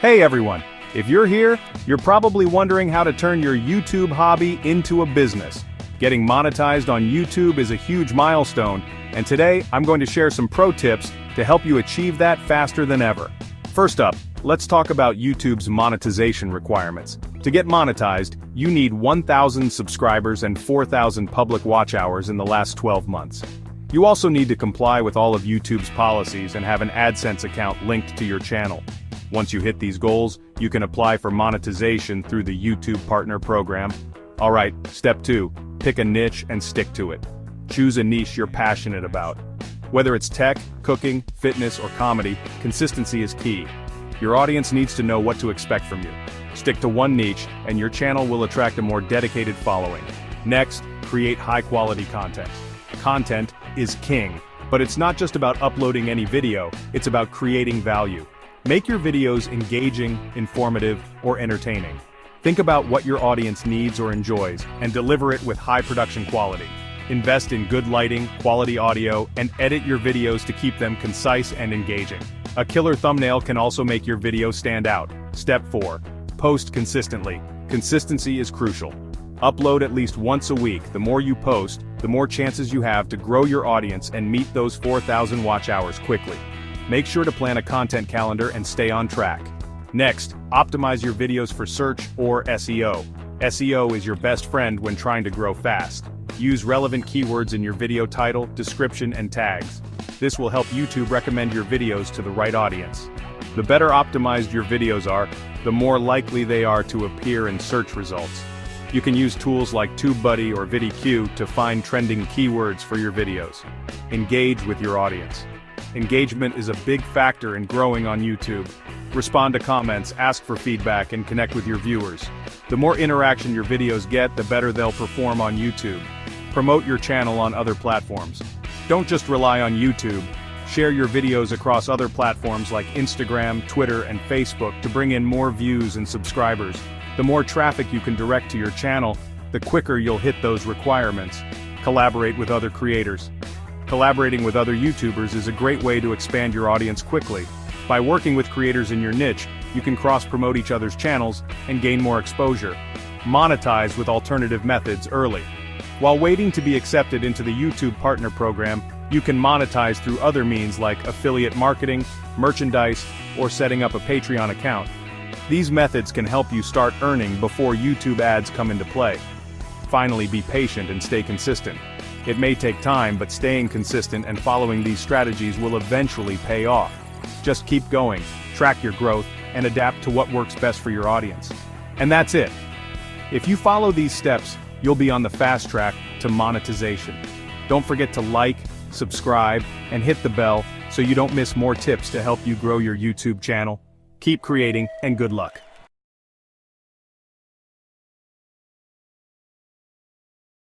Hey everyone! If you're here, you're probably wondering how to turn your YouTube hobby into a business. Getting monetized on YouTube is a huge milestone, and today I'm going to share some pro tips to help you achieve that faster than ever. First up, let's talk about YouTube's monetization requirements. To get monetized, you need 1,000 subscribers and 4,000 public watch hours in the last 12 months. You also need to comply with all of YouTube's policies and have an AdSense account linked to your channel. Once you hit these goals, you can apply for monetization through the YouTube Partner Program. Alright, step 2, pick a niche and stick to it. Choose a niche you're passionate about. Whether it's tech, cooking, fitness, or comedy, consistency is key. Your audience needs to know what to expect from you. Stick to one niche, and your channel will attract a more dedicated following. Next, create high-quality content. Content is king, but it's not just about uploading any video, it's about creating value. Make your videos engaging, informative, or entertaining. Think about what your audience needs or enjoys, and deliver it with high production quality. Invest in good lighting, quality audio, and edit your videos to keep them concise and engaging. A killer thumbnail can also make your video stand out. Step 4. Post consistently. Consistency is crucial. Upload at least once a week. The more you post, the more chances you have to grow your audience and meet those 4,000 watch hours quickly. Make sure to plan a content calendar and stay on track. Next, optimize your videos for search or SEO. SEO is your best friend when trying to grow fast. Use relevant keywords in your video title, description, and tags. This will help YouTube recommend your videos to the right audience. The better optimized your videos are, the more likely they are to appear in search results. You can use tools like TubeBuddy or VidIQ to find trending keywords for your videos. Engage with your audience. Engagement is a big factor in growing on YouTube. Respond to comments, ask for feedback, and connect with your viewers. The more interaction your videos get, the better they'll perform on YouTube. Promote your channel on other platforms. Don't just rely on YouTube. Share your videos across other platforms like Instagram, Twitter, and Facebook to bring in more views and subscribers. The more traffic you can direct to your channel, the quicker you'll hit those requirements. Collaborate with other creators. Collaborating with other YouTubers is a great way to expand your audience quickly. By working with creators in your niche, you can cross-promote each other's channels and gain more exposure. Monetize with alternative methods early. While waiting to be accepted into the YouTube Partner Program, you can monetize through other means like affiliate marketing, merchandise, or setting up a Patreon account. These methods can help you start earning before YouTube ads come into play. Finally, be patient and stay consistent. It may take time, but staying consistent and following these strategies will eventually pay off. Just keep going, track your growth, and adapt to what works best for your audience. And that's it. If you follow these steps, you'll be on the fast track to monetization. Don't forget to like, subscribe, and hit the bell so you don't miss more tips to help you grow your YouTube channel. Keep creating, and good luck.